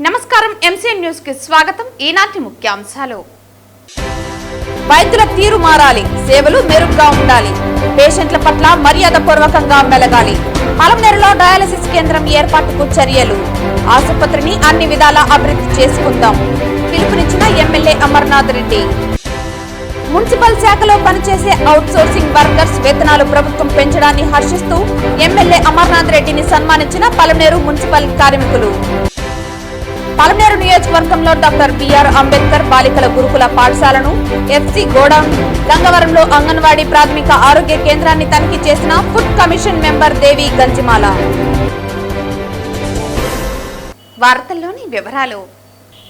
నమస్కారం MCN news కి స్వాగతం. ఈనాటి ముఖ్యాంశాలు. వైద్యుల తీరు మారాలి, సేవలు మెరుగ్గా ఉండాలి, పేషెంట్ల పట్ల మర్యాదపూర్వకంగా మెలగాలి. పలమనేరులో డయాలసిస్ కేంద్రం ఏర్పాటుకు చర్యలు. ఆసుపత్రిని అన్ని విధాలా అభివృద్ధి చేసుకుందాం. పిలుపునిచ్చిన ఎమ్మెల్యే అమర్నాథ్ రెడ్డి. మున్సిపల్ శాఖలో పనిచేసే అవుట్ సోర్సింగ్ వర్కర్స్ వేతనాలు ప్రభుత్వం పెంచడాన్ని హర్షిస్తూ ఎమ్మెల్యే అమర్నాథ్ రెడ్డిని సన్మానించిన పలమనేరు మున్సిపల్ కార్మికులు. పలమనేరు నియోజకవర్గంలో డాక్టర్ బిఆర్ అంబేద్కర్ బాలికల గురుకుల పాఠశాలను, ఎఫ్సి గోడౌన్, గంగవరంలో అంగన్వాడీ ప్రాథమిక ఆరోగ్య కేంద్రాన్ని తనిఖీ చేసిన ఫుడ్ కమిషన్ మెంబర్ దేవి గంజిమాల. వార్తల్లోని వివరాలు.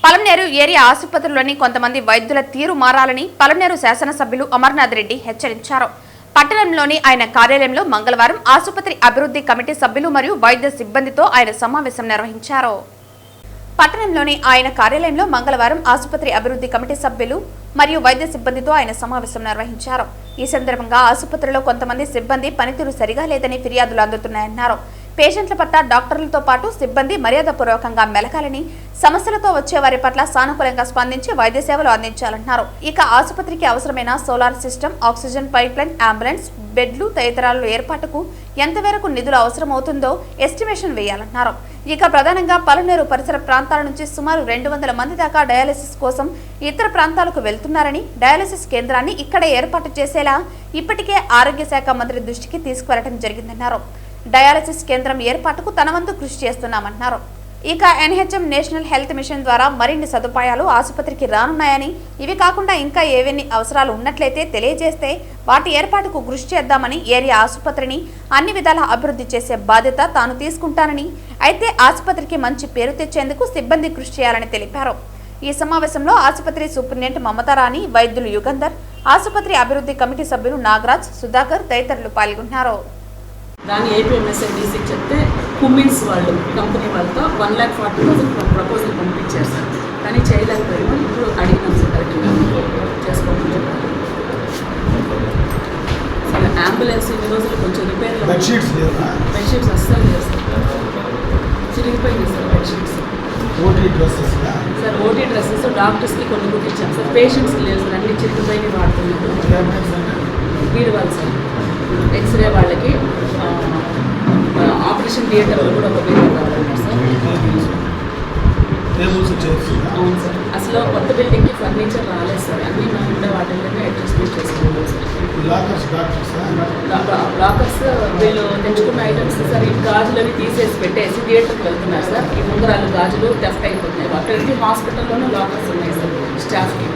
పలమనేరు ఏరియా ఆసుపత్రిలోని కొంతమంది వైద్యుల తీరు మారాలని పలమనేరు శాసనసభ్యులు అమర్నాథ్ రెడ్డి హెచ్చరించారు. పట్టణంలోని ఆయన కార్యాలయంలో మంగళవారం ఆసుపత్రి అభివృద్ధి కమిటీ సభ్యులు మరియు వైద్య సిబ్బందితో ఆయన సమావేశం నిర్వహించారు. పట్టణంలోని ఆయన కార్యాలయంలో మంగళవారం ఆసుపత్రి అభివృద్ధి కమిటీ సభ్యులు మరియు వైద్య సిబ్బందితో ఆయన సమావేశం నిర్వహించారు. ఈ సందర్భంగా ఆసుపత్రిలో కొంతమంది సిబ్బంది పనితీరు సరిగా లేదని ఫిర్యాదులు అందుతున్నాయన్నారు. పేషెంట్ల పట్ల డాక్టర్లతో పాటు సిబ్బంది మర్యాదపూర్వకంగా మెలగాలని, సమస్యలతో వచ్చే వారి పట్ల సానుకూలంగా స్పందించి వైద్య సేవలు అందించాలన్నారు. ఇక ఆసుపత్రికి అవసరమైన solar system, oxygen pipeline, ambulance, బెడ్లు తదితరాల ఏర్పాటుకు ఎంతవరకు నిధులు అవసరమవుతుందో ఎస్టిమేషన్ వేయాలన్నారు. ఇక ప్రధానంగా పలమనేరు పరిసర ప్రాంతాల నుంచి సుమారు 200 మంది దాకా డయాలసిస్ కోసం ఇతర ప్రాంతాలకు వెళ్తున్నారని, డయాలసిస్ కేంద్రాన్ని ఇక్కడే ఏర్పాటు చేసేలా ఇప్పటికే ఆరోగ్య శాఖ మంత్రి దృష్టికి తీసుకువెళ్లడం జరిగిందన్నారు. డయాలసిస్ కేంద్రం ఏర్పాటుకు తన వంతు కృషి చేస్తున్నామన్నారు. ఇక ఎన్హెచ్ఎం నేషనల్ హెల్త్ మిషన్ ద్వారా మరిన్ని సదుపాయాలు ఆసుపత్రికి రానున్నాయని, ఇవి కాకుండా ఇంకా ఏవన్నీ అవసరాలు ఉన్నట్లయితే తెలియజేస్తే వాటి ఏర్పాటుకు కృషి చేద్దామని, ఏరియా ఆసుపత్రిని అన్ని విధాలా అభివృద్ధి చేసే బాధ్యత తాను తీసుకుంటానని, అయితే ఆసుపత్రికి మంచి పేరు తెచ్చేందుకు సిబ్బంది కృషి చేయాలని తెలిపారు. ఈ సమావేశంలో ఆసుపత్రి సూపరింటెండెంట్ మమతారాణి, వైద్యులు యుగంధర్, ఆసుపత్రి అభివృద్ధి కమిటీ సభ్యులు నాగరాజ్, సుధాకర్ తదితరులు పాల్గొన్నారు. దాన్ని ఏపీఎంఎస్ఎండిసికి చెప్తే కుమిన్స్ వాళ్ళు కంపెనీ వాళ్ళతో 1,40,000 ప్రపోజల్ పంపించారు సార్. కానీ చేయలేకపోయాము. ఇప్పుడు అడిగినాం సార్ కరెక్ట్గా చేసుకోమని చెప్పారు. సార్ అంబులెన్స్ ఇన్ని రోజులు కొంచెం రిపేర్, బెడ్షీట్స్ అస్సలు లేదు సార్, చిరిగిపోయింది sir bedsheets. Sir OT dresses డాక్టర్స్కి కొన్ని కుట్టించాం సార్, పేషెంట్స్కి లేదు సార్, అన్ని చిరిగిపోయి వాడుతున్నారు. వీడు వాళ్ళు సార్ ఎక్స్రే వాళ్ళకి ఆపరేషన్ థియేటర్లో కూడా ఒక బిల్డింగ్ కావాలన్నారు సార్. అవును సార్, అసలు కొత్త బిల్డింగ్కి ఫర్నిచర్ రాలేదు సార్, అన్నీ మేము ఉండే వాటిల్లోనే అడ్జస్ట్మెంట్ చేసుకున్నాం సార్. లాకర్స్ వీళ్ళు తెచ్చుకున్న ఐటమ్స్ సార్, ఈ గాజులవి తీసేసి పెట్టేసి థియేటర్కి వెళ్తున్నారు సార్. ఈ ముందరాలు గాజులు థెఫ్ట్ అయిపోతున్నాయి. అక్కడికి హాస్పిటల్లోనూ లాకర్స్ ఉన్నాయి సార్ స్టాఫ్కి.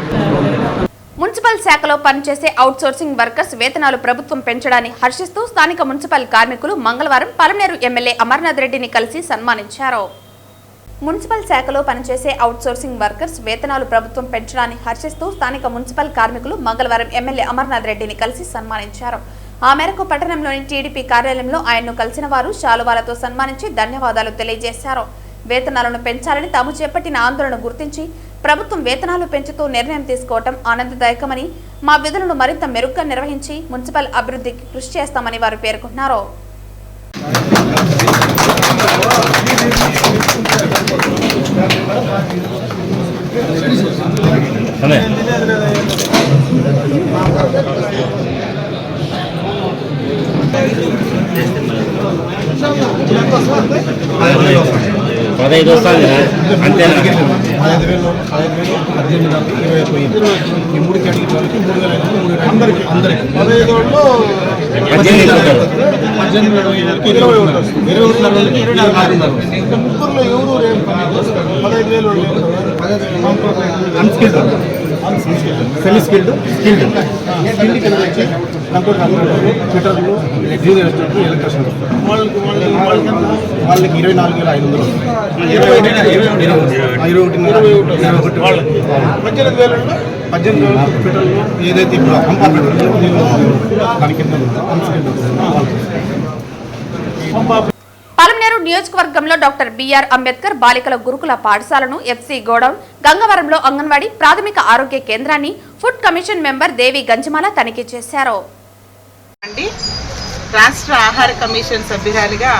మున్సిపల్ శాఖలో పనిచేసే అవుట్ సోర్సింగ్ వర్కర్స్ వేతనాలు ప్రభుత్వం పెంచడాన్ని హర్షిస్తూ స్థానిక మున్సిపల్ కార్మికులు మంగళవారం పలమనేరు ఎమ్మెల్యే అమర్నాథ్ రెడ్డిని కలిసి సన్మానించారు. మున్సిపల్ శాఖలో పనిచేసే అవుట్ సోర్సింగ్ వర్కర్స్ వేతనాలు ప్రభుత్వం పెంచడాన్ని హర్షిస్తూ స్థానిక మున్సిపల్ కార్మికులు మంగళవారం ఎమ్మెల్యే అమర్నాథ్ రెడ్డిని కలిసి సన్మానించారు. ఆ మేరకు పట్టణంలోని టీడీపీ కార్యాలయంలో ఆయన్ను కలిసిన వారు శాలువాలతో సన్మానించి ధన్యవాదాలు తెలియజేశారు. వేతనాలను పెంచాలని తాము చేపట్టిన ఆందోళన గుర్తించి ప్రభుత్వం వేతనాలు పెంచుతూ నిర్ణయం తీసుకోవడం ఆనందదాయకమని, మా విధులను మరింత మెరుగ్గా నిర్వహించి మున్సిపల్ అభివృద్ధికి కృషి చేస్తామని వారు పేర్కొన్నారు. పదహైదు వస్తుంది అంతేనా? 5,000, 18,000, 20 పోయింది. ఈ 3 కేటగిరీ అందరికి 15 వాళ్ళు 20 ఇంకా ముగ్గురులో ఎవరు 15,000 అన్స్కిల్డ్, సెమీ స్కిల్డ్, స్కిల్డ్ కింద వచ్చి కంప్యూటర్ ఆపరేటర్లు, ఫిటర్లు, జూనియర్ అసిస్టెంట్లు, ఎలక్ట్రిషియన్ వాళ్ళకి 24,500, 21 వాళ్ళకి 18,000 ఫిటర్లు ఏదైతే ఇప్పుడు కంపార్ట్మెంట్ దాని కింద పలమనేరు నియోజకవర్గంలో డాక్టర్ బిఆర్ అంబేద్కర్ బాలికల గురుకుల పాఠశాలను, ఎఫ్సి గోడౌన్, గంగవరంలో అంగన్వాడీ ప్రాథమిక ఆరోగ్య కేంద్రాన్ని ఫుడ్ కమిషన్ మెంబర్ దేవి గంజిమాల తనిఖీ చేశారు. రాష్ట్ర ఆహార కమిషన్ సభ్యురాలిగా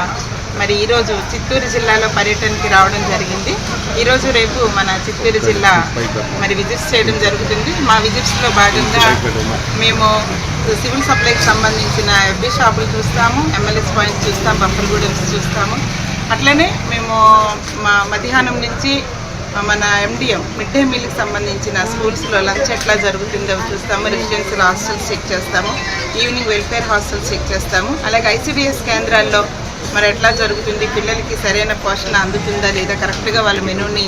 మరి ఈరోజు చిత్తూరు జిల్లాలో పర్యటనకి రావడం జరిగింది. ఈరోజు రేపు మన చిత్తూరు జిల్లా మరి విజిట్స్ చేయడం జరుగుతుంది. మా విజిట్స్లో భాగంగా మేము సివిల్ సప్లైకి సంబంధించిన ఎఫ్బీ షాపులు చూస్తాము, ఎంఎల్ఎస్ పాయింట్స్ చూస్తాము, బంపర్గూడెమ్స్ చూస్తాము. అట్లనే మేము మధ్యాహ్నం నుంచి మన MDM మిడ్ డే మీల్కి సంబంధించిన స్కూల్స్లో లంచ్ ఎట్లా జరుగుతుందో చూస్తాము, రెసిడెన్షియల్ హాస్టల్స్ చెక్ చేస్తాము, ఈవినింగ్ వెల్ఫేర్ హాస్టల్స్ చెక్ చేస్తాము. అలాగే ICDS కేంద్రాల్లో మరి ఎట్లా జరుగుతుంది, పిల్లలకి సరైన పోషణ అందుతుందా లేదా, కరెక్ట్గా వాళ్ళ మెనూని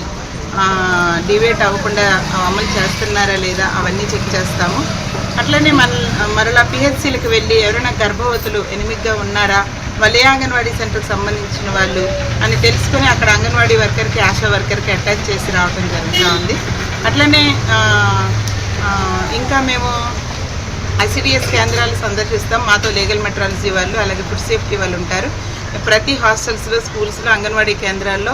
డివేట్ అవ్వకుండా అమలు చేస్తున్నారా లేదా అవన్నీ చెక్ చేస్తాము. అట్లనే మరలా PHCలకు వెళ్ళి ఎవరైనా గర్భవతులు ఎనిమిదిగా ఉన్నారా, వాళ్ళే అంగన్వాడీ సెంటర్కి సంబంధించిన వాళ్ళు అని తెలుసుకొని అక్కడ అంగన్వాడీ వర్కర్కి ఆశా వర్కర్కి అటాచ్ చేసి రావడం జరుగుతూ ఉంది. అట్లనే ఇంకా మేము ICDS కేంద్రాలు సందర్శిస్తాం. మాతో లీగల్ మెట్రాలజీ వాళ్ళు అలాగే ఫుడ్ సేఫ్టీ వాళ్ళు ఉంటారు. ప్రతి హాస్టల్స్లో, స్కూల్స్లో, అంగన్వాడీ కేంద్రాల్లో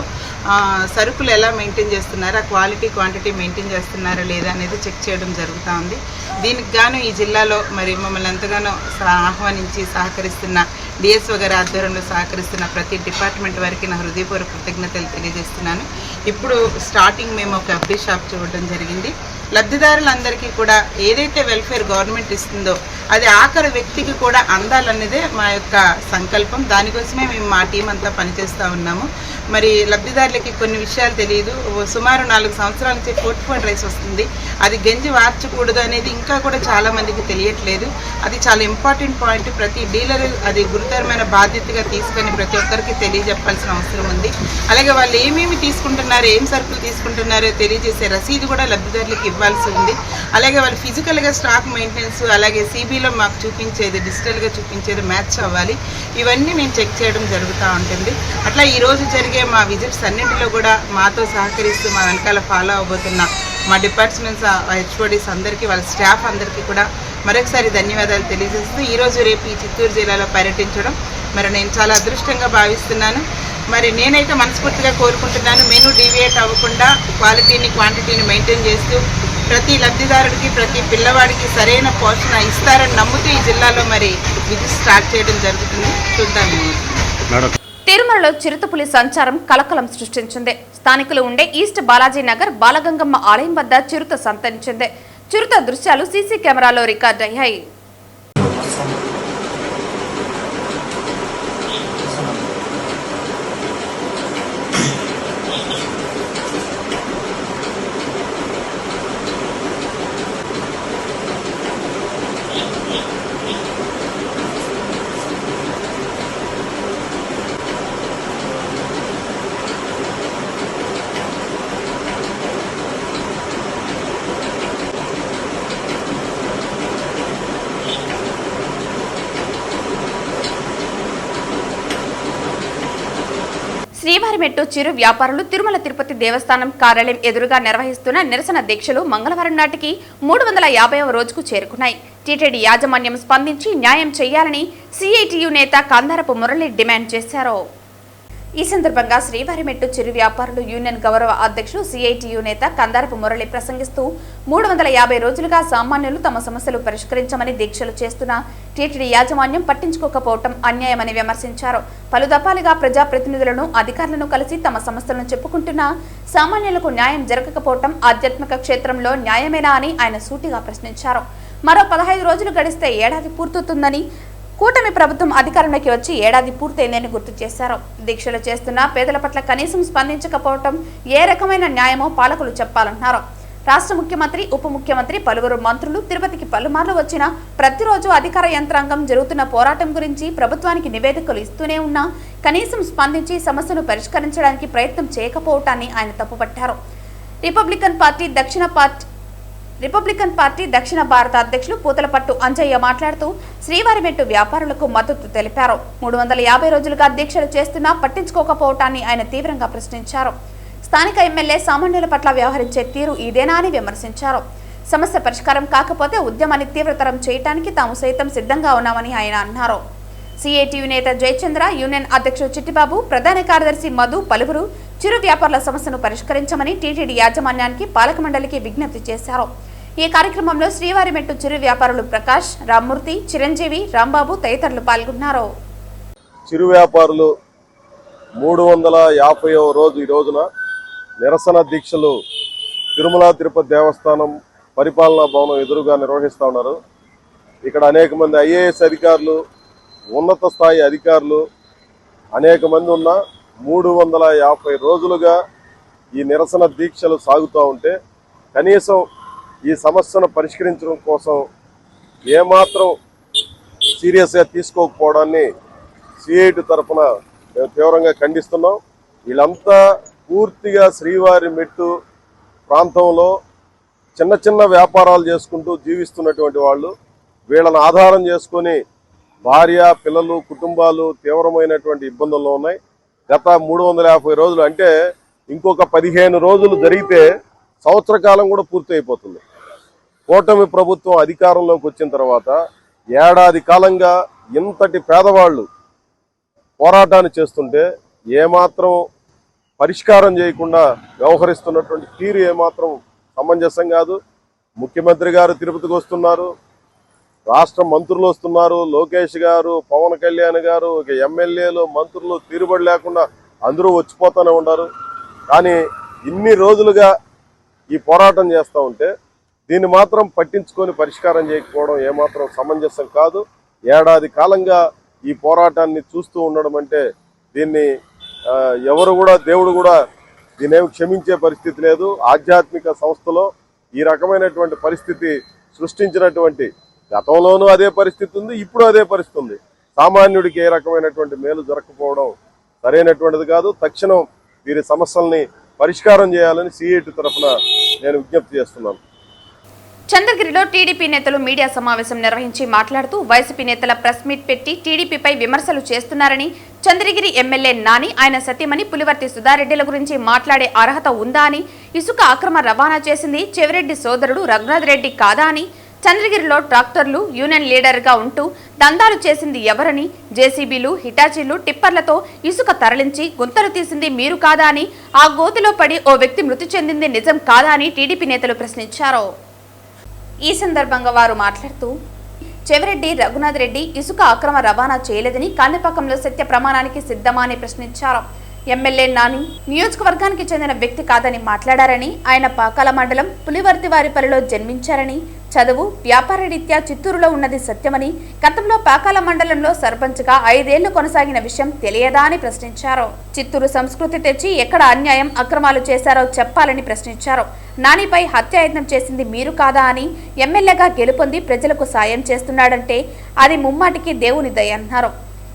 సరుకులు ఎలా మెయింటైన్ చేస్తున్నారా, క్వాలిటీ క్వాంటిటీ మెయింటైన్ చేస్తున్నారా లేదా అనేది చెక్ చేయడం జరుగుతూ ఉంది. దీనికి గాను ఈ జిల్లాలో మరి మమ్మల్ని ఎంతగానో ఆహ్వానించి సహకరిస్తున్న DSO గారి ఆధ్వర్యంలో సహకరిస్తున్న ప్రతి డిపార్ట్మెంట్ వారికి నా హృదయపూర్వక కృతజ్ఞతలు తెలియజేస్తున్నాను. ఇప్పుడు స్టార్టింగ్ మేము ఒక FD షాప్ చూడడం జరిగింది. లబ్ధిదారులందరికీ కూడా ఏదైతే వెల్ఫేర్ గవర్నమెంట్ ఇస్తుందో అది ఆఖరి వ్యక్తికి కూడా అందాలన్నదే మా యొక్క సంకల్పం. దానికోసమే మేము మా టీం అంతా పనిచేస్తూ ఉన్నాము. మరి లబ్ధిదారులకి కొన్ని విషయాలు తెలియదు. సుమారు 4 సంవత్సరాల నుంచి ఫోర్ట్ రైస్ వస్తుంది, అది గంజి వార్చకూడదు అనేది ఇంకా కూడా చాలామందికి తెలియట్లేదు. అది చాలా ఇంపార్టెంట్ పాయింట్. ప్రతి డీలర్ అది గురుతరమైన బాధ్యతగా తీసుకొని ప్రతి ఒక్కరికి తెలియజెప్పాల్సిన అవసరం ఉంది. అలాగే వాళ్ళు ఏమేమి తీసుకుంటున్నారో, ఏం సరుకులు తీసుకుంటున్నారో తెలియజేసే రసీదు కూడా లబ్ధిదారులకు ఇవ్వాల్సి ఉంది. అలాగే వాళ్ళు ఫిజికల్గా స్టాక్ మెయింటెనెన్స్, అలాగే CBలో మాకు చూపించేది, డిజిటల్గా చూపించేది మ్యాచ్ అవ్వాలి. ఇవన్నీ మేము చెక్ చేయడం జరుగుతూ ఉంటుంది. అట్లా ఈరోజు జరిగే మా విజిట్స్ అన్నింటిలో కూడా మాతో సహకరిస్తూ మా వెనకాల ఫాలో అవబోతున్న మా డిపార్ట్మెంట్స్ HODs అందరికీ, వాళ్ళ స్టాఫ్ అందరికీ కూడా మరొకసారి ధన్యవాదాలు తెలియజేస్తూ ఈరోజు రేపు ఈ చిత్తూరు జిల్లాలో పర్యటించడం మరి నేను చాలా అదృష్టంగా భావిస్తున్నాను. మరి నేనైతే మనస్ఫూర్తిగా కోరుకుంటున్నాను, మెనూ డీవియేట్ అవ్వకుండా క్వాలిటీని క్వాంటిటీని మెయింటైన్ చేస్తూ ప్రతి లబ్ధిదారుడికి, ప్రతి పిల్లవాడికి సరైన పోషణ ఇస్తారని నమ్ముతూ ఈ జిల్లాలో మరి విజిట్ స్టార్ట్ చేయడం జరుగుతుంది. చూద్దాము. తిరుమలలో చిరుతపులి సంచారం కలకలం సృష్టించింది. స్థానికులు ఉండే ఈస్ట్ బాలాజీ నగర్ బాలగంగమ్మ ఆలయం వద్ద చిరుత సంతరించింది. చిరుత దృశ్యాలు సీసీ కెమెరాలో రికార్డ్ అయ్యాయి. శ్రీవారిమెట్టు చిరు వ్యాపారులు తిరుమల తిరుపతి దేవస్థానం కార్యాలయం ఎదురుగా నిర్వహిస్తున్న నిరసన దీక్షలు మంగళవారం నాటికి 350వ రోజుకు చేరుకున్నాయి. టీటీడీ యాజమాన్యం స్పందించి న్యాయం చేయాలని CITU నేత కందారపు మురళి డిమాండ్ చేశారు. ఈ సందర్భంగా శ్రీవారిమెట్టు చిరు వ్యాపారులు యూనియన్ గౌరవ అధ్యక్షులు CITU నేత కందారపు మురళి ప్రసంగిస్తూ 350 రోజులుగా సామాన్యులు తమ సమస్యలు పరిష్కరించమని దీక్షలు చేస్తున్న టీటీడీ యాజమాన్యం పట్టించుకోకపోవటం అన్యాయమని విమర్శించారు. పలు దఫాలుగా ప్రజాప్రతినిధులను, అధికారులను కలిసి తమ సమస్యలను చెప్పుకుంటున్నా సామాన్యులకు న్యాయం జరగకపోవటం ఆధ్యాత్మిక క్షేత్రంలో న్యాయమేనా అని ఆయన సూటిగా ప్రశ్నించారు. మరో 15 రోజులు గడిస్తే ఏడాది పూర్తవుతుందని, కూటమి ప్రభుత్వం అధికారంలోకి వచ్చి ఏడాది పూర్తయిందని గుర్తు చేశారు. దీక్షలు చేస్తున్న పేదల పట్ల కనీసం స్పందించకపోవటం ఏ రకమైన న్యాయమో పాలకులు చెప్పాలన్నారు. రాష్ట్ర ముఖ్యమంత్రి, ఉప ముఖ్యమంత్రి, పలువురు మంత్రులు తిరుపతికి పలుమార్లు వచ్చినా ప్రతిరోజు అధికార యంత్రాంగం జరుగుతున్న పోరాటం గురించి ప్రభుత్వానికి నివేదికలు ఇస్తూనే ఉన్నా కనీసం స్పందించి సమస్యను పరిష్కరించడానికి ప్రయత్నం చేయకపోవటాన్ని ఆయన తప్పుపట్టారు. రిపబ్లికన్ పార్టీ దక్షిణ భారత అధ్యక్షులు పూతలపట్టు అంజయ్య మాట్లాడుతూ శ్రీవారిమెట్టు వ్యాపారులకు మద్దతు తెలిపారు. 350 రోజులుగా దీక్షలు చేస్తున్నా పట్టించుకోకపోవటాన్ని ఆయన తీవ్రంగా ప్రశ్నించారు. స్థానిక ఎమ్మెల్యే సామాన్యుల పట్ల వ్యవహరించే తీరు ఇదేనా అని విమర్శించారు. సమస్య పరిష్కారం కాకపోతే ఉద్యమాన్ని తీవ్రతరం చేయడానికి తాము సైతం సిద్ధంగా ఉన్నామని ఆయన అన్నారు. CITU నేత జయచంద్ర, యూనియన్ అధ్యక్షుడు చిట్టిబాబు, ప్రధాన కార్యదర్శి మధు పలువురు చిరు వ్యాపారుల సమస్యను పరిష్కరించమని టీటీడీ యాజమాన్యానికి, పాలక మండలికి విజ్ఞప్తి చేశారు. ఈ కార్యక్రమంలో శ్రీవారిమెట్టు చిరు వ్యాపారులు ప్రకాష్, రామ్మూర్తి, చిరంజీవి, రాంబాబు తదితరులు పాల్గొన్నారు. చిరు వ్యాపారులు 350వ రోజు ఈ రోజున నిరసన దీక్షలు తిరుమల తిరుపతి దేవస్థానం పరిపాలనా భవనం ఎదురుగా నిర్వహిస్తూ ఉన్నారు. ఇక్కడ అనేక మంది ఐఏఎస్ అధికారులు, ఉన్నత స్థాయి అధికారులు అనేక మంది ఉన్న 350 రోజులుగా ఈ నిరసన దీక్షలు సాగుతూ ఉంటే కనీసం ఈ సమస్యను పరిష్కరించడం కోసం ఏమాత్రం సీరియస్గా తీసుకోకపోవడాన్ని సిఐటి తరఫున మేము తీవ్రంగా ఖండిస్తున్నాం. వీళ్ళంతా పూర్తిగా శ్రీవారి మెట్టు ప్రాంతంలో చిన్న చిన్న వ్యాపారాలు చేసుకుంటూ జీవిస్తున్నటువంటి వాళ్ళు. వీళ్ళని ఆధారం చేసుకొని భార్య, పిల్లలు, కుటుంబాలు తీవ్రమైనటువంటి ఇబ్బందుల్లో ఉన్నాయి. గత 350 రోజులు అంటే ఇంకొక 15 రోజులు జరిగితే సంవత్సర కాలం కూడా పూర్తి అయిపోతుంది. కూటమి ప్రభుత్వం అధికారంలోకి వచ్చిన తర్వాత ఏడాది కాలంగా ఇంతటి పేదవాళ్ళు పోరాటాన్ని చేస్తుంటే ఏమాత్రం పరిష్కారం చేయకుండా వ్యవహరిస్తున్నటువంటి తీరు ఏమాత్రం సమంజసం కాదు. ముఖ్యమంత్రి గారు తిరుపతికి వస్తున్నారు, రాష్ట్ర మంత్రులు వస్తున్నారు, లోకేష్ గారు, పవన్ కళ్యాణ్ గారు, ఎమ్మెల్యేలు, మంత్రులు తీరుబడి లేకుండా అందరూ వచ్చిపోతూనే ఉన్నారు. కానీ ఇన్ని రోజులుగా ఈ పోరాటం చేస్తూ ఉంటే దీన్ని మాత్రం పట్టించుకొని పరిష్కారం చేయకపోవడం ఏమాత్రం సమంజసం కాదు. ఏడాది కాలంగా ఈ పోరాటాన్ని చూస్తూ ఉండడం అంటే దీన్ని ఎవరు కూడా, దేవుడు కూడా దీన్నేమి క్షమించే పరిస్థితి లేదు. ఆధ్యాత్మిక సంస్థలో ఈ రకమైనటువంటి పరిస్థితి సృష్టించినటువంటి గతంలోనూ అదే పరిస్థితి ఉంది, ఇప్పుడు అదే పరిస్థితి ఉంది. సామాన్యుడికి ఏ రకమైనటువంటి మేలు జరగకపోవడం సరైనటువంటిది కాదు. తక్షణం వీరి సమస్యల్ని పరిష్కారం చేయాలని సిఐటి తరఫున నేను విజ్ఞప్తి చేస్తున్నాను. చంద్రగిరిలో టీడీపీ నేతలు మీడియా సమావేశం నిర్వహించి మాట్లాడుతూ వైసీపీ నేతల ప్రెస్ మీట్ పెట్టి టీడీపీపై విమర్శలు చేస్తున్నారని, చంద్రగిరి ఎమ్మెల్యే నాని, ఆయన సతీమణి పులివర్తి సుధారెడ్డిల గురించి మాట్లాడే అర్హత ఉందా అని, ఇసుక అక్రమ రవాణా చేసింది చెవిరెడ్డి సోదరుడు రఘునాథ్ రెడ్డి కాదా అని, చంద్రగిరిలో ట్రాక్టర్లు యూనియన్ లీడర్గా ఉంటూ దందాలు చేసింది ఎవరని, జేసీబీలు, హిటాచీలు, టిప్పర్లతో ఇసుక తరలించి గుంతలు తీసింది మీరు కాదా అని, ఆ గోతిలో పడి ఓ వ్యక్తి మృతి చెందింది నిజం కాదా అని టీడీపీ నేతలు ప్రశ్నించారు. ఈ సందర్భంగా వారు మాట్లాడుతూ చెవిరెడ్డి రఘునాథ్ రెడ్డి ఇసుక అక్రమ రవాణా చేయలేదని, కాణిపాకంలో సత్య ప్రమాణానికి సిద్ధమా అని ప్రశ్నించారు. ఎమ్మెల్యే నాని నియోజకవర్గానికి చెందిన వ్యక్తి కాదని మాట్లాడారని, ఆయన పాకాల మండలం పులివర్తివారిపల్లిలో జన్మించారని, చదువు, వ్యాపార రీత్యా చిత్తూరులో ఉన్నది సత్యమని, గతంలో పాకాల మండలంలో సర్పంచ్గా 5 ఏళ్లు కొనసాగిన విషయం తెలియదా అని ప్రశ్నించారు. చిత్తూరు సంస్కృతి తెచ్చి ఎక్కడ అన్యాయం, అక్రమాలు చేశారో చెప్పాలని ప్రశ్నించారు. నానిపై హత్యాయత్నం చేసింది మీరు కాదా అని, ఎమ్మెల్యేగా గెలుపొంది ప్రజలకు సాయం చేస్తున్నాడంటే అది ముమ్మాటికి దేవుని దయ అన్నారు.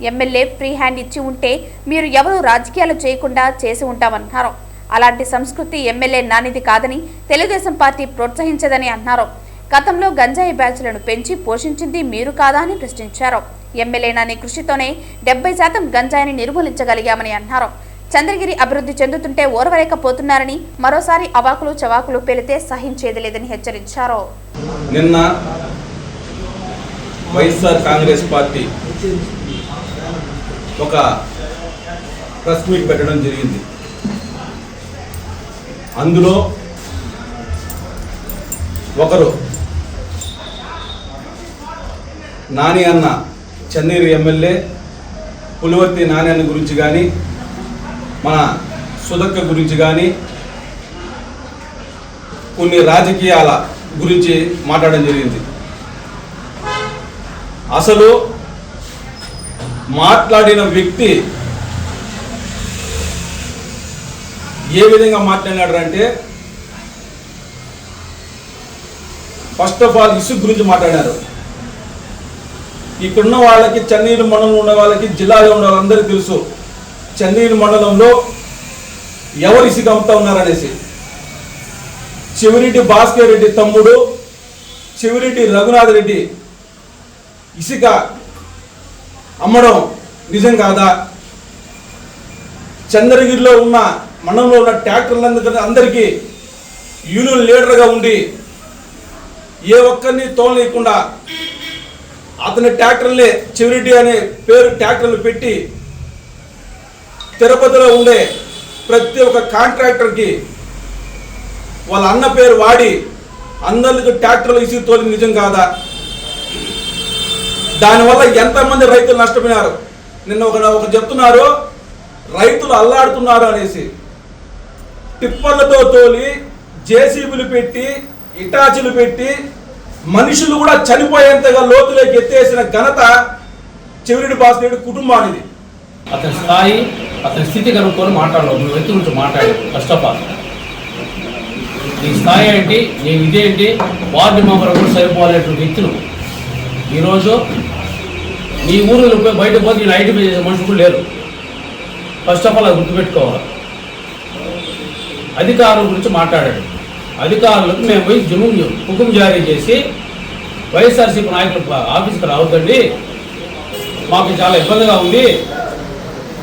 ఎమ్మెల్యే ఫ్రీ హ్యాండ్ ఇచ్చి ఉంటే మీరు ఎవరూ రాజకీయాలు చేయకుండా చేసి ఉంటామన్నారు. అలాంటి సంస్కృతి ఎమ్మెల్యే నానిది కాదని, తెలుగుదేశం పార్టీ ప్రోత్సహించదని అన్నారు. గతంలో గంజాయి బ్యాచ్లను పెంచి పోషించింది మీరు కాదా అని ప్రశ్నించారు. ఎమ్మెల్యే నాని కృషితోనే 70% గంజాయిని నిర్మూలించగలిగామని అన్నారు. చంద్రగిరి అభివృద్ధి చెందుతుంటే ఓర్వలేకపోతున్నారని, మరోసారి అవాకులు చవాకులు పేలితే సహించేది లేదని హెచ్చరించారు. నిన్న వైఎస్ఆర్ కాంగ్రెస్ పార్టీ ఒక ప్రెస్ మీట్ పెట్టడం జరిగింది. అందులో ఒకరు నాని అన్న, చంద్రగిరి ఎమ్మెల్యే పులివర్తి నాని అన్న గురించి కానీ, మన సుధక్క గురించి కానీ, కొన్ని రాజకీయాల గురించి మాట్లాడడం జరిగింది. అసలు మాట్లాడిన వ్యక్తి ఏ విధంగా మాట్లాడాడు అంటే, ఫస్ట్ ఆఫ్ ఆల్ ఇసుక గురించి మాట్లాడారు. ఇక్కడున్న వాళ్ళకి, చంద్రగిరి మండలంలో ఉన్న వాళ్ళకి, జిల్లాలో ఉన్న వాళ్ళందరికీ తెలుసు చంద్రగిరి మండలంలో ఎవరు ఇసుక అమ్ముతా ఉన్నారనేసి. చెవిరెడ్డి భాస్కర్ రెడ్డి తమ్ముడు చెవిరెడ్డి రఘునాథ్ రెడ్డి ఇసుక అమ్మడం నిజం కాదా? చంద్రగిరిలో ఉన్న మండలంలో ఉన్న ట్రాక్టర్లందరికీ అందరికీ యూనియన్ లీడర్గా ఉండి ఏ ఒక్కరిని తోలలేకుండా అతని ట్రాక్టర్లే చెవిరెడ్డి అనే పేరు ట్రాక్టర్లు పెట్టి తిరుపతిలో ఉండే ప్రతి ఒక్క కాంట్రాక్టర్కి వాళ్ళ అన్న పేరు వాడి అందరికి ట్రాక్టర్లు ఇసుకు తోలి నిజం కాదా? దానివల్ల ఎంతమంది రైతులు నష్టపోయినారు. నిన్న ఒక చెప్తున్నారు, రైతులు అల్లాడుతున్నారు అనేసి టిప్పర్లతో తోలి జేసీబీలు పెట్టి ఇటాచీలు పెట్టి మనుషులు కూడా చనిపోయేంతగా లోతులోకి ఎత్తేసిన ఘనత చెవిరెడ్డి భాస్కర్ రెడ్డి కుటుంబానిది. అతని స్థాయి, అతని స్థితి కనుక్కొని మాట్లాడలేదు. నువ్వు వ్యక్తి గురించి మాట్లాడలేదు. ఫస్ట్ ఆఫ్ ఆల్ నీ స్థాయి ఏంటి, నీ ఇదేంటి, వార్డు మెంబర్ కూడా సరిపోవాలనేటువంటి వ్యక్తి నువ్వు. ఈరోజు నీ ఊరు పోయి బయటకు పోతే నేను ఐడెంటిఫై చేసే మనుషులు కూడా లేరు. ఫస్ట్ ఆఫ్ ఆల్ అది గుర్తుపెట్టుకోవాలి. అధికారుల గురించి మాట్లాడాడు. అధికారులకు మేము పోయి హుకుం జారీ చేసి వైఎస్ఆర్సీపీ నాయకులు ఆఫీస్కి రావద్దండి, మాకు చాలా ఇబ్బందిగా ఉంది,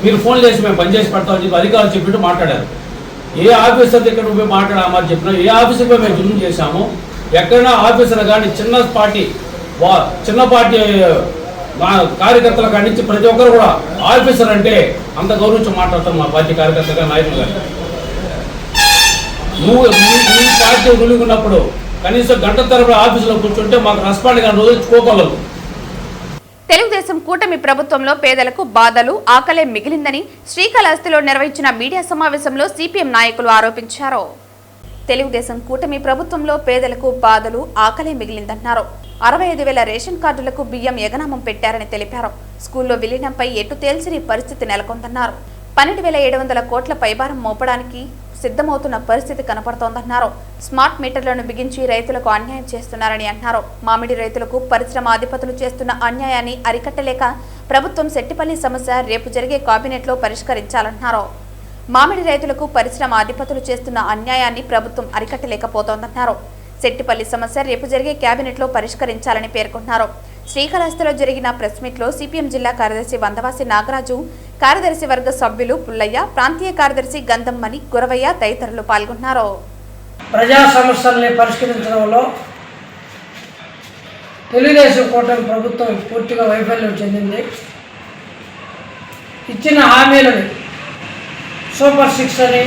మీరు ఫోన్ చేసి మేము పనిచేసి పెడతామని చెప్పి అధికారులు చెప్పినట్టు మాట్లాడారు. ఏ ఆఫీసర్ దగ్గర నువ్వు మాట్లాడామని చెప్పినా ఏ ఆఫీసర్పై మేము జులుం చేశాము. ఎక్కడైనా ఆఫీసర్ కానీ చిన్న పార్టీ కార్యకర్తల కాడి నుంచి ప్రతి ఒక్కరు కూడా ఆఫీసర్ అంటే అంత గౌరవించి మాట్లాడతాం మా పార్టీ కార్యకర్తగా నాయకులు కానీ. నువ్వు నీ పార్టీ రూలింగ్ కనీసం గంట తరబడి ఆఫీసులో కూర్చుంటే మాకు రెస్పాండ్ కానీ రోజు కోకోలేదు. తెలుగుదేశం కూటమి ప్రభుత్వంలో పేదలకు బాధలు ఆకలే మిగిలిందని శ్రీకాళహస్తిలో నిర్వహించిన మీడియా సమావేశంలో సిపిఎం నాయకులు ఆరోపించారు. తెలుగుదేశం కూటమి ప్రభుత్వంలో పేదలకు బాధలు ఆకలే మిగిలిందన్నారు. 65,000 రేషన్ కార్డులకు బియ్యం ఎగనామం పెట్టారని తెలిపారు. స్కూల్లో విలీనంపై ఎటు తేల్చని పరిస్థితి నెలకొందన్నారు. 12,700 కోట్ల పైభారం మోపడానికి సిద్ధమవుతున్న పరిస్థితి కనపడుతోందన్నారు. స్మార్ట్ మీటర్లను బిగించి రైతులకు అన్యాయం చేస్తున్నారని అన్నారు. మామిడి రైతులకు పరిశ్రమ అధిపతులు చేస్తున్న అన్యాయాన్ని అరికట్టలేక ప్రభుత్వం సెట్టిపల్లి సమస్య రేపు జరిగే కేబినెట్లో పరిష్కరించాలన్నారు. మామిడి రైతులకు పరిశ్రమ అధిపతులు చేస్తున్న అన్యాయాన్ని ప్రభుత్వం అరికట్టలేకపోతోందన్నారు. సెట్టిపల్లి సమస్య రేపు జరిగే కేబినెట్లో పరిష్కరించాలని పేర్కొన్నారు. శ్రీకాళహస్తిలో జరిగిన ప్రెస్ మీట్లో సిపిఎం జిల్లా కార్యదర్శి వందవాసి నాగరాజు, కార్యదర్శి వర్గ సభ్యులు పుల్లయ్య, ప్రాంతీయ కార్యదర్శి గంధమ్మని, గురవయ్య తదితరులు పాల్గొన్నారు. ప్రజా సమస్యల్ని పరిష్కరించడంలో తెలుగుదేశం కూటమి ప్రభుత్వం పూర్తిగా వైఫల్యం చెందింది. ఇచ్చిన హామీలని సూపర్ 6 అని,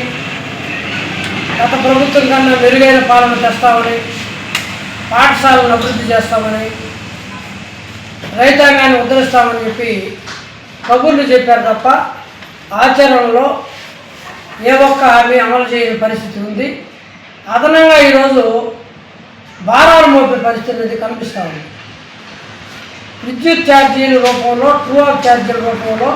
గత ప్రభుత్వం కన్నా మెరుగైన పాలన తెస్తామని, పాఠశాలను అభివృద్ధి చేస్తామని, రైతాంగాన్ని ఉద్ధరిస్తామని చెప్పి కబుర్లు చెప్పారు తప్ప ఆచరణలో ఏ ఒక్క హామీ అమలు చేయని పరిస్థితి ఉంది. అదనంగా ఈరోజు భారాలు మోపే పరిస్థితి అనేది కనిపిస్తూ ఉంది. విద్యుత్ ఛార్జీల రూపంలో, ట్రూ ఆఫ్ ఛార్జీల రూపంలో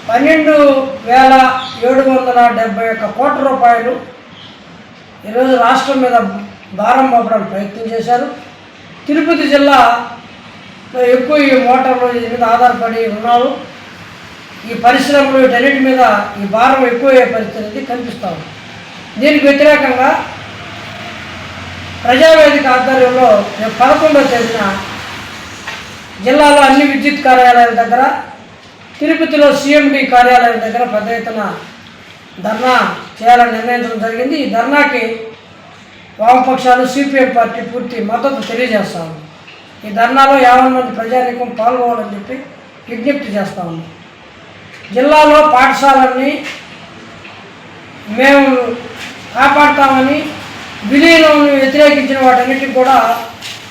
12,771 కోట్ల రూపాయలు ఈరోజు రాష్ట్రం మీద భారం మోపడానికి ప్రయత్నం చేశారు. తిరుపతి జిల్లా ఎక్కువ ఈ మోటార్లు దీని మీద ఆధారపడి ఉన్నారు. ఈ పరిశ్రమలు వీటన్నిటి మీద ఈ భారం ఎక్కువయ్యే పరిస్థితి కనిపిస్తూ ఉంది. దీనికి వ్యతిరేకంగా ప్రజావేదిక ఆధ్వర్యంలో 11వ తేదీన జిల్లాలో అన్ని విద్యుత్ కార్యాలయాల దగ్గర, తిరుపతిలో సిఎండి కార్యాలయం దగ్గర పెద్ద ఎత్తున ధర్నా చేయాలని నిర్ణయించడం జరిగింది. ఈ ధర్నాకి వామపక్షాలు, సిపిఎం పార్టీ పూర్తి మద్దతు తెలియజేస్తా ఉంది. ఈ ధర్నాలో 50 మంది ప్రజానీకం పాల్గొవాలని చెప్పి విజ్ఞప్తి చేస్తూ ఉంది. జిల్లాలో పాఠశాలల్ని మేము కాపాడుతామని, విలీనం వ్యతిరేకించిన వాటన్నిటికి కూడా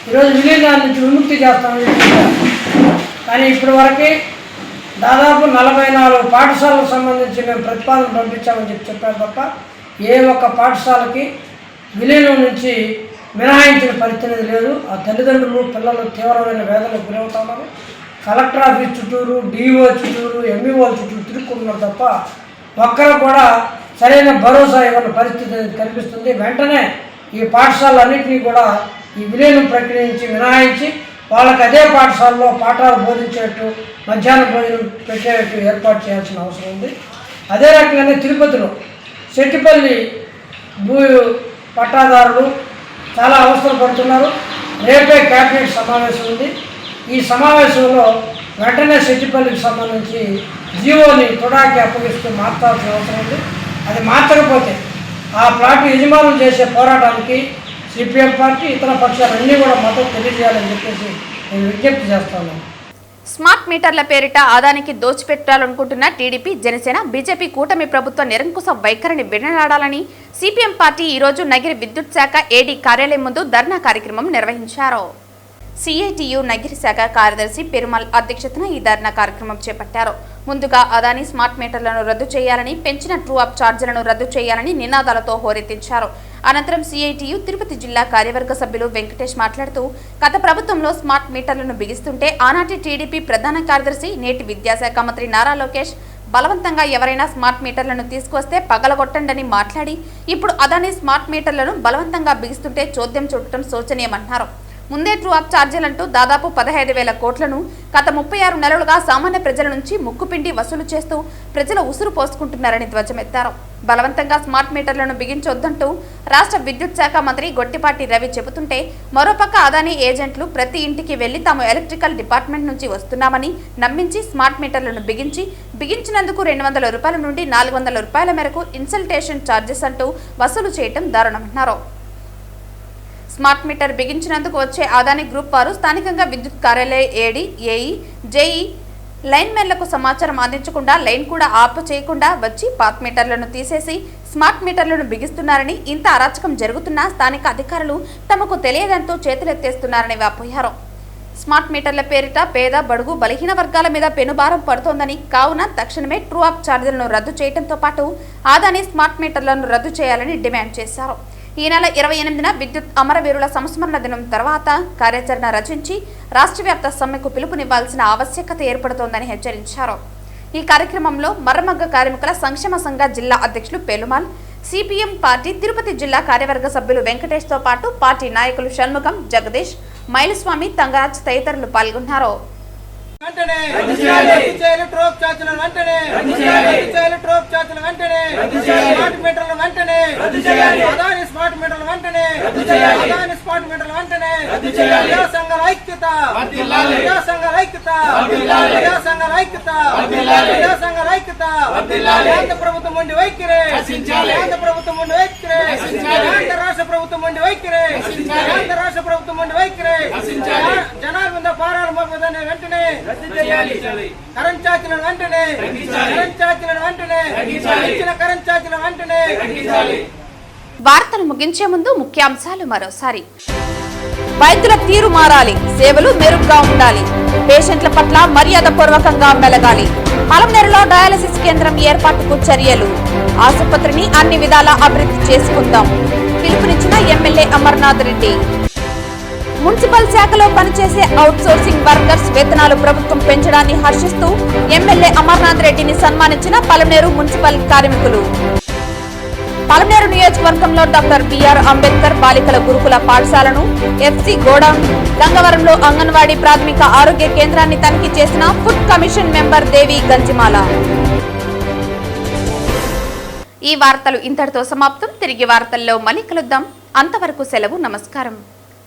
ఈరోజు విలీనాన్ని నుంచి విముక్తి చేస్తామని చెప్పారు. కానీ ఇప్పటి వరకు దాదాపు 44 పాఠశాలకు సంబంధించి మేము ప్రతిపాదన పంపించామని చెప్పారు తప్ప ఏ ఒక్క పాఠశాలకి విలీనం నుంచి మినహాయించిన పరిస్థితి లేదు. ఆ తల్లిదండ్రులు, పిల్లలు తీవ్రమైన వేదనకు గురవుతున్నారు. కలెక్టర్ ఆఫీస్ చుట్టూరు, డిఓ చుట్టూరు, ఎంఈఓ చుట్టూరు తిరుక్కుంటున్నారు తప్ప ఒక్కరు కూడా సరైన భరోసా ఇవ్వని పరిస్థితి కనిపిస్తుంది. వెంటనే ఈ పాఠశాలన్నింటినీ కూడా ఈ విలీనం ప్రక్రియ నుంచి మినహాయించి వాళ్ళకి అదే పాఠశాలలో పాఠాలు బోధించేట్టు, మధ్యాహ్న భోజనం పెట్టేట్టు ఏర్పాటు చేయాల్సిన అవసరం ఉంది. అదే రకంగానే తిరుపతిలో సెట్టిపల్లి భూ పట్టాదారులు చాలా అవసరం పడుతున్నారు. రేపే క్యాబినెట్ సమావేశం ఉంది. ఈ సమావేశంలో వెంటనే సెట్టిపల్లికి సంబంధించి జీవోని తుడాకి అప్పగిస్తూ మార్చాల్సిన అవసరం ఉంది. అది మార్చకపోతే ఆ ప్లాట్ యజమానులు చేసే పోరాటానికి సిపిఎం పార్టీ, ఇతర పక్షాలన్నీ కూడా మద్దతు తెలియజేయాలని చెప్పేసి నేను విజ్ఞప్తి చేస్తాను. స్మార్ట్ మీటర్ల పేరిట ఆదానికి దోచిపెట్టాలనుకుంటున్న టీడీపీ, జనసేన, బీజేపీ కూటమి ప్రభుత్వ నిరంకుశ వైఖరిని విడనాడాలని సిపిఎం పార్టీ ఈరోజు నగిరి విద్యుత్ శాఖ ఏడీ కార్యాలయం ముందు ధర్నా కార్యక్రమం నిర్వహించారు. సిఐటియు నగిరి శాఖ కార్యదర్శి పెరుమల్ అధ్యక్షతన ఈ ధర్నా కార్యక్రమం చేపట్టారు. ముందుగా అదానీ స్మార్ట్ మీటర్లను రద్దు చేయాలని, పెంచిన ట్రూ అప్ ఛార్జీలను రద్దు చేయాలని నినాదాలతో హోరెత్తించారు. అనంతరం సిఐటియు తిరుపతి జిల్లా కార్యవర్గ సభ్యులు వెంకటేష్ మాట్లాడుతూ, గత ప్రభుత్వంలో స్మార్ట్ మీటర్లను బిగిస్తుంటే ఆనాటి టీడీపీ ప్రధాన కార్యదర్శి, నేటి విద్యాశాఖ మంత్రి నారా లోకేష్ బలవంతంగా ఎవరైనా స్మార్ట్ మీటర్లను తీసుకొస్తే పగలగొట్టండని మాట్లాడి, ఇప్పుడు అదానీ స్మార్ట్ మీటర్లను బలవంతంగా బిగిస్తుంటే చోద్యం చూడటం శోచనీయమన్నారు. ముందే ట్రూ అప్ ఛార్జీలంటూ దాదాపు 15,000 కోట్లను గత 36 నెలలుగా సామాన్య ప్రజల నుంచి ముక్కుపిండి వసూలు చేస్తూ ప్రజల ఉసురు పోసుకుంటున్నారని ధ్వజమెత్తారు. బలవంతంగా స్మార్ట్ మీటర్లను బిగించొద్దంటూ రాష్ట్ర విద్యుత్ శాఖ మంత్రి గొట్టిపాటి రవి చెబుతుంటే, మరోపక్క అదానీ ఏజెంట్లు ప్రతి ఇంటికి వెళ్లి తాము ఎలక్ట్రికల్ డిపార్ట్మెంట్ నుంచి వస్తున్నామని నమ్మించి స్మార్ట్ మీటర్లను బిగించినందుకు 200 రూపాయల నుండి 400 రూపాయల మేరకు ఇన్సల్టేషన్ ఛార్జెస్ అంటూ వసూలు చేయడం దారుణమన్నారు. స్మార్ట్ మీటర్ బిగించినందుకు వచ్చే అదానీ గ్రూప్ వారు స్థానికంగా విద్యుత్ కార్యాలయ ఏడీ, ఏఈ, జేఈ లైన్మెన్లకు సమాచారం అందించకుండా, లైన్ కూడా ఆపు చేయకుండా వచ్చి పాత్ మీటర్లను తీసేసి స్మార్ట్ మీటర్లను బిగిస్తున్నారని, ఇంత అరాచకం జరుగుతున్నా స్థానిక అధికారులు తమకు తెలియదంటూ చేతులెత్తేస్తున్నారని వాపోయారు. స్మార్ట్ మీటర్ల పేరిట పేద, బడుగు, బలహీన వర్గాల మీద పెనుభారం పడుతోందని, కావున తక్షణమే ట్రూ అప్ ఛార్జీలను రద్దు చేయడంతో పాటు అదానీ స్మార్ట్ మీటర్లను రద్దు చేయాలని డిమాండ్ చేశారు. ఈ నెల 28న విద్యుత్ అమరవీరుల సంస్మరణ దినం తర్వాత కార్యాచరణ రచించి రాష్ట్ర వ్యాప్త సమ్మెకు పిలుపునివ్వాల్సిన ఆవశ్యకత ఏర్పడుతోందని హెచ్చరించారు. ఈ కార్యక్రమంలో మర్రమగ్గ కార్మికుల సంక్షేమ సంఘ జిల్లా అధ్యక్షులు పెలుమాల్, సిపిఎం పార్టీ తిరుపతి జిల్లా కార్యవర్గ సభ్యులు వెంకటేష్తో పాటు పార్టీ నాయకులు షణ్ముఖం, జగదీష్, మైలుస్వామి, తంగరాజ్ తదితరులు పాల్గొన్నారు. వార్తలు ముగించే ముందు ముఖ్యాంశాలు మరోసారి. వైద్యుల తీరు మారాలి, సేవలు మెరుగ్గా ఉండాలి, పేషెంట్ల పట్ల మర్యాదపూర్వకంగా మెలగాలి. పలమనేరులో డయాలసిస్ కేంద్రం ఏర్పాటుకు చర్యలు, ఆసుపత్రిని అన్ని విధాలా అభివృద్ధి చేసుకుందాం పిలుపునిచ్చిన ఎమ్మెల్యే అమర్నాథ్ రెడ్డి. మున్సిపల్ శాఖలో పనిచేసే అవుట్సోర్సింగ్ వర్కర్స్ వేతనాలు ప్రభుత్వం పెంచడాన్ని హర్షిస్తూ ఎమ్మెల్యే అమర్నాథ్ రెడ్డిని సన్మానించిన పలమనేరు మున్సిపల్ కార్మికులు. పలమనేరు నియోజకవర్గంలో డాక్టర్ బిఆర్ అంబేద్కర్ బాలికల గురుకుల పాఠశాలను, ఎఫ్సి గోడౌన్, గంగవరంలో అంగన్వాడీ ప్రాథమిక ఆరోగ్య కేంద్రాన్ని తనిఖీ చేసిన ఫుడ్ కమిషన్ మెంబర్ దేవి గంజిమాల. ఈ వార్తలు ఇంతటితో సమాప్తం. తిరిగి వార్తల్లో మళ్ళీ కలుద్దాం. అంతవరకు సెలవు. నమస్కారం.